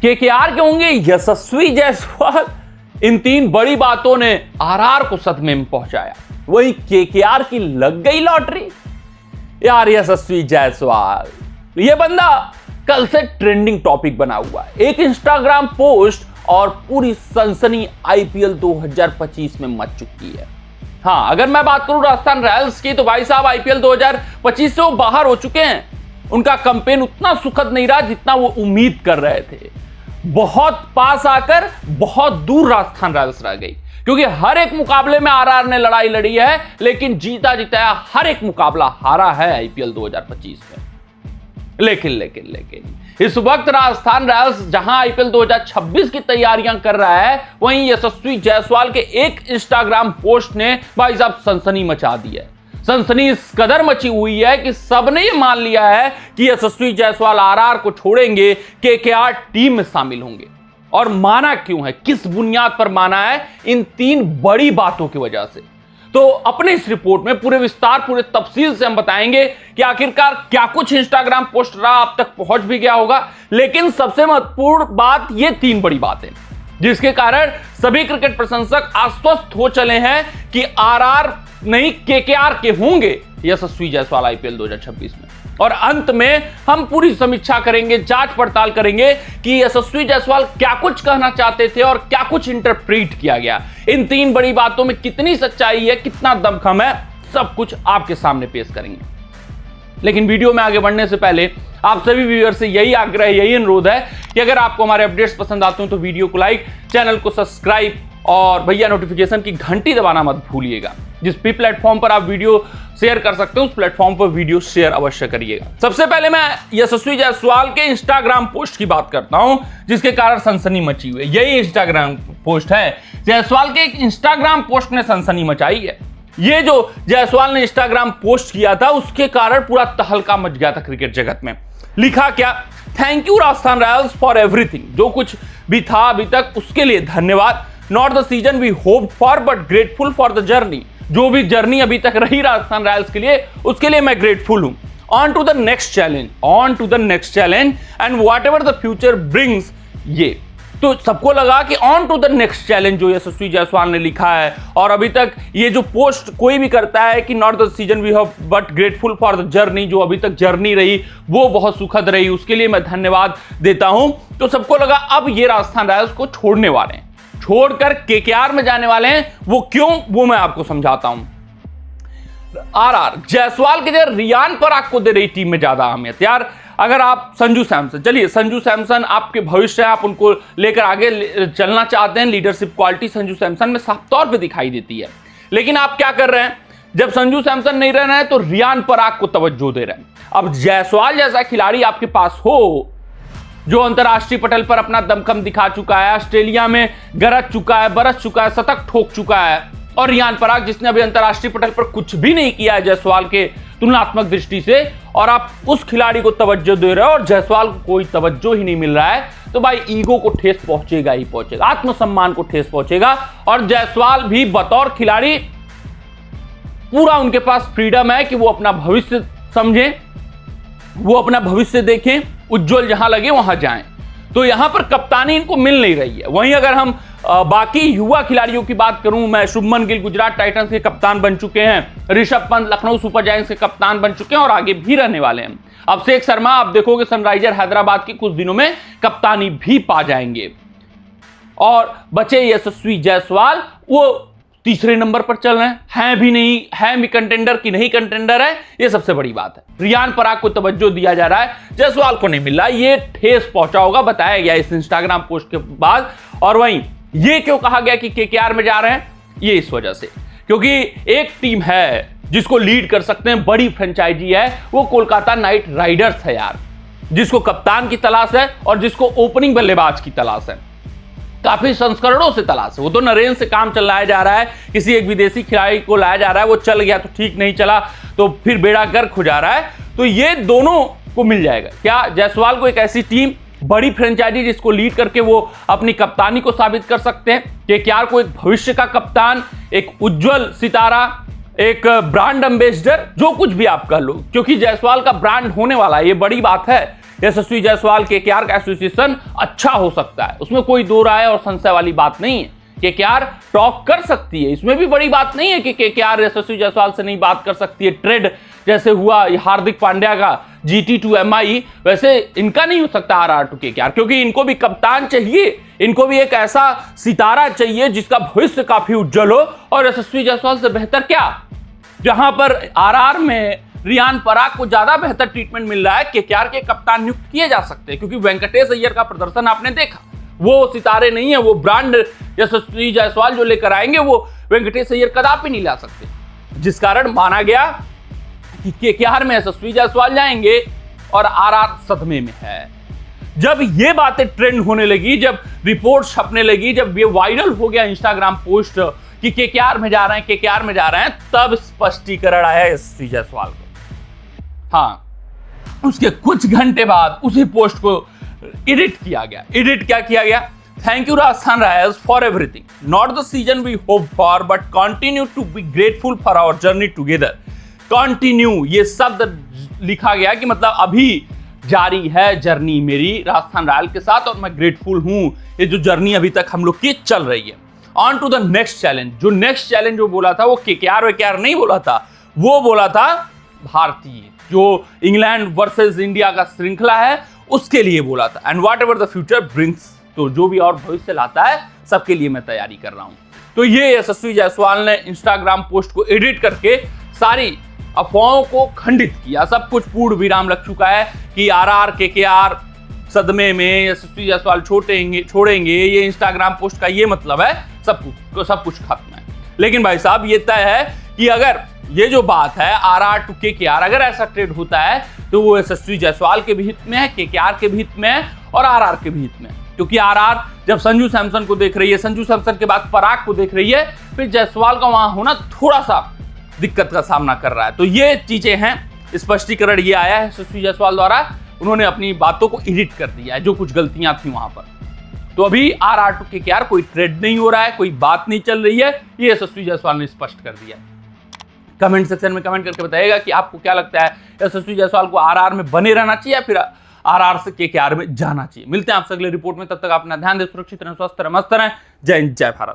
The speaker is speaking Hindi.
केकेआर के होंगे यशस्वी जायसवाल। इन तीन बड़ी बातों ने आरआर को सदमे में पहुंचाया। वहीं केकेआर की लग गई लॉटरी। यार यशस्वी जायसवाल ये बंदा कल से ट्रेंडिंग टॉपिक बना हुआ है। एक इंस्टाग्राम पोस्ट और पूरी सनसनी आईपीएल 2025 में मच चुकी है। हाँ, अगर मैं बात करूं राजस्थान रॉयल्स की तो भाई साहब आईपीएल 2025 से वो बाहर हो चुके हैं। उनका कैंपेन उतना सुखद नहीं रहा जितना वो उम्मीद कर रहे थे। बहुत पास आकर बहुत दूर राजस्थान रॉयल्स रह गई, क्योंकि हर एक मुकाबले में आरआर ने लड़ाई लड़ी है, लेकिन जीता जिताया हर एक मुकाबला हारा है आईपीएल 2025 में। लेकिन इस वक्त राजस्थान रॉयल्स जहां आईपीएल 2026 की तैयारियां कर रहा है, वहीं यशस्वी जायसवाल के एक इंस्टाग्राम पोस्ट ने भाई साहब सनसनी मचा दी है। सनसनी इस कदर मची हुई है कि सबने ये मान लिया है कि यशस्वी जायसवाल आरआर को छोड़ेंगे, केकेआर टीम में शामिल होंगे। और माना क्यों है, किस बुनियाद पर माना है? इन तीन बड़ी बातों की वजह से। तो अपने इस रिपोर्ट में पूरे विस्तार, पूरे तफसील से हम बताएंगे कि आखिरकार क्या कुछ इंस्टाग्राम पोस्ट रहा, आप तक पहुंच भी गया होगा। लेकिन सबसे महत्वपूर्ण बात, ये तीन बड़ी बातें जिसके कारण सभी क्रिकेट प्रशंसक आश्वस्त हो चले हैं कि आरआर नहीं केकेआर के होंगे यशस्वी जायसवाल आईपीएल 2026 में। और अंत में हम पूरी समीक्षा करेंगे, जांच पड़ताल करेंगे कि यशस्वी जायसवाल क्या कुछ कहना चाहते थे और क्या कुछ इंटरप्रीट किया गया। इन तीन बड़ी बातों में कितनी सच्चाई है, कितना दमखम है, सब कुछ आपके सामने पेश करेंगे। लेकिन वीडियो में आगे बढ़ने से पहले आप सभी व्यूअर से यही आग्रह, यही अनुरोध है कि अगर आपको हमारे अपडेट्स पसंद आते हो तो वीडियो को लाइक, चैनल को सब्सक्राइब और भैया नोटिफिकेशन की घंटी दबाना मत भूलिएगा। जिस भी प्लेटफॉर्म पर आप वीडियो शेयर कर सकते हो उस प्लेटफॉर्म पर वीडियो शेयर अवश्य करिएगा। सबसे पहले मैं यशस्वी जायसवाल के इंस्टाग्राम पोस्ट की बात करता हूं, जिसके कारण सनसनी मची हुई है। यही इंस्टाग्राम पोस्ट है। जायसवाल के एक इंस्टाग्राम पोस्ट ने सनसनी मचाई है। ये जो जायसवाल ने इंस्टाग्राम पोस्ट किया था, उसके कारण पूरा तहलका मच गया था क्रिकेट जगत में। लिखा क्या? Thank you Rajasthan Royals for everything. जो कुछ भी था अभी तक उसके लिए धन्यवाद। Not the season we hoped for but grateful for the journey. जो भी जर्नी अभी तक रही राजस्थान रॉयल्स के लिए, उसके लिए मैं ग्रेटफुल हूं। On to the next challenge and whatever the future brings. ये तो सबको लगा कि on to the next challenge जो यशस्वी जायसवाल ने लिखा है, और अभी तक ये जो पोस्ट कोई भी करता है कि not the season we have but grateful for the journey, जो अभी तक जर्नी रही वो बहुत सुखद रही, उसके लिए मैं धन्यवाद देता हूं। तो सबको लगा अब ये राजस्थान रॉयल्स को छोड़ने वाले हैं, छोड़कर केकेआर में जाने वाले हैं। वो क्यों, वो मैं आपको समझाता हूं। आरआर जायसवाल के जगह रियान पराग को दे रही टीम में ज्यादा अहमियत। यार अगर आप संजू सैमसन, चलिए संजू सैमसन आपके भविष्य है, आप उनको लेकर आगे चलना चाहते हैं, लीडरशिप क्वालिटी संजू सैमसन में साफ तौर पे दिखाई देती है। लेकिन आप क्या कर रहे हैं, जब संजू सैमसन नहीं रह रहे हैं तो रियान पराग को तवज्जो दे रहे हैं। अब जायसवाल जैसा खिलाड़ी आपके पास हो, जो अंतरराष्ट्रीय पटल पर अपना दमखम दिखा चुका है, ऑस्ट्रेलिया में गरज चुका है, बरस चुका है, शतक ठोक चुका है, और रियान पराग जिसने अभी अंतरराष्ट्रीय पटल पर कुछ भी नहीं किया है जायसवाल के तुलनात्मक दृष्टि से, और आप उस खिलाड़ी को तवज्जो दे रहे हो और जायसवाल को कोई तवज्जो ही नहीं मिल रहा है, तो भाई ईगो को ठेस पहुंचेगा ही पहुंचेगा, आत्मसम्मान को ठेस पहुंचेगा। और जायसवाल भी बतौर खिलाड़ी पूरा उनके पास फ्रीडम है कि वो अपना भविष्य समझें, वो अपना भविष्य देखें, उज्जवल जहां लगे वहां जाएं। तो यहां पर कप्तानी इनको मिल नहीं रही है। वहीं अगर हम बाकी युवा खिलाड़ियों की बात करूं, मैं शुभमन गिल गुजरात टाइटंस के कप्तान बन चुके हैं, ऋषभ पंत लखनऊ सुपर जायंट्स के कप्तान बन चुके हैं और आगे भी रहने वाले हैं। अभिषेक शर्मा आप देखोगे सनराइजर हैदराबाद की कुछ दिनों में कप्तानी भी पा जाएंगे। और बचे यशस्वी जायसवाल, वो तीसरे नंबर पर चल रहे हैं भी नहीं, है भी कंटेंडर की नहीं कंटेंडर है, ये सबसे बड़ी बात है। रियान पराग को तवज्जो दिया जा रहा है, जायसवाल को नहीं मिल रहा, ये ठेस पहुंचा होगा, बताया गया इस इंस्टाग्राम पोस्ट के बाद। और वहीं ये क्यों कहा गया कि केकेआर में जा रहे हैं, ये इस वजह से क्योंकि एक टीम है जिसको लीड कर सकते हैं, बड़ी फ्रेंचाइजी है, वो कोलकाता नाइट राइडर्स है यार, जिसको कप्तान की तलाश है और जिसको ओपनिंग बल्लेबाज की तलाश है, काफी संस्करणों से तलाश है। वो तो नरेन से काम चलाया जा रहा है, किसी एक विदेशी खिलाड़ी को लाया जा रहा है, वो चल गया तो ठीक, नहीं चला तो फिर बेड़ा गर्क हो जा रहा है। तो ये दोनों को मिल जाएगा क्या? जायसवाल को एक ऐसी टीम, बड़ी फ्रेंचाइजी जिसको लीड करके वो अपनी कप्तानी को साबित कर सकते हैं, केकेआर को एक भविष्य का कप्तान, एक उज्जवल सितारा, एक ब्रांड एम्बेसडर, जो कुछ भी आप कह लो, क्योंकि जायसवाल का ब्रांड होने वाला है, ये बड़ी बात है यशस्वी जायसवाल केकेआर का एसोसिएशन अच्छा हो सकता है, उसमें कोई दो राय और संशय वाली बात नहीं है। केकेआर टॉक कर सकती है, इसमें भी बड़ी बात नहीं है कि केकेआर यशस्वी जायसवाल से नहीं बात कर सकती है। ट्रेड जैसे हुआ हार्दिक पांड्या का GT to MI, वैसे इनका नहीं हो सकता RR to केकेआर, क्योंकि इनको भी कप्तान चाहिए, इनको भी एक ऐसा सितारा चाहिए जिसका भविष्य काफी उज्जवल हो। और यशस्वी जायसवाल से बेहतर क्या, जहां पर RR में रियान पराग को ज्यादा बेहतर ट्रीटमेंट मिल रहा है, केकेआर के कप्तान नियुक्त किए जा सकते हैं, क्योंकि वेंकटेश अय्यर का प्रदर्शन आपने देखा, वो सितारे नहीं है, वो ब्रांड यशस्वी जायसवाल जो लेकर आएंगे वो वेंकटेश अय्यर कदापि नहीं ला सकते, जिस कारण माना गया कि केकेआर में यशस्वी जायसवाल जाएंगे और RR सदमे में है। जब ये बातें ट्रेंड होने लगी, जब रिपोर्ट छपने लगी, जब ये वायरल हो गया इंस्टाग्राम पोस्ट कि केकेआर में जा रहे हैं, केकेआर में जा रहे हैं, तब स्पष्टीकरण आया यशस्वी जायसवाल को। हाँ, उसके कुछ घंटे बाद उसी पोस्ट को एडिट किया गया। एडिट क्या किया गया? Thank you Rajasthan Royals for everything, not the season we hope for but continue to be grateful for our journey together. Continue ये शब्द लिखा गया कि मतलब अभी जारी है जर्नी मेरी राजस्थान रॉयल के साथ और मैं ग्रेटफुल हूं, ये जो जर्नी अभी तक हम लोग की चल रही है। On to the next challenge. जो नेक्स्ट चैलेंज जो बोला था वो केकेआर नहीं बोला था, वो बोला था भारतीय, जो इंग्लैंड वर्सेस इंडिया का श्रृंखला है उसके लिए बोला था। And whatever the future brings, तो जो भी और भविष्य लाता है सबके लिए मैं तैयारी कर रहा हूं। तो ये यशस्वी जायसवाल ने इंस्टाग्राम पोस्ट को एडिट करके सारी अफवाहों को खंडित किया। सब कुछ पूर्ण विराम लग चुका है कि RR केकेआर सदमे में, यशस्वी जायसवाल छोड़ेंगे, ये इंस्टाग्राम पोस्ट का ये मतलब है, सब कुछ खत्म है। लेकिन भाई साहब ये तय है कि अगर ये जो बात है RR to केकेआर, अगर ऐसा ट्रेड होता है तो वो यशस्वी जायसवाल के भी हित में है, केकेआर के भी हित में है और RR के भी हित में है। क्योंकि RR जब संजू सैमसन को देख रही है, संजू सैमसन के बाद पराग को देख रही है, फिर जायसवाल का वहां होना थोड़ा सा दिक्कत का सामना कर रहा है। तो ये चीजें हैं, स्पष्टीकरण ये आया है यशस्वी जायसवाल द्वारा, उन्होंने अपनी बातों को एडिट कर दिया है, जो कुछ गलतियां थी वहां पर। तो अभी RR to केकेआर कोई ट्रेड नहीं हो रहा है, कोई बात नहीं चल रही है, ये यशस्वी जायसवाल ने स्पष्ट कर दिया है। कमेंट सेक्शन में कमेंट करके बताइएगा कि आपको क्या लगता है, यशस्वी जायसवाल को RR में बने रहना चाहिए या फिर RR से केकेआर में जाना चाहिए। मिलते हैं आपसे अगले रिपोर्ट में, तब तक अपना ध्यान दें, सुरक्षित रहें, स्वस्थ रहें, मस्त रहें। जय हिंद, जय भारत।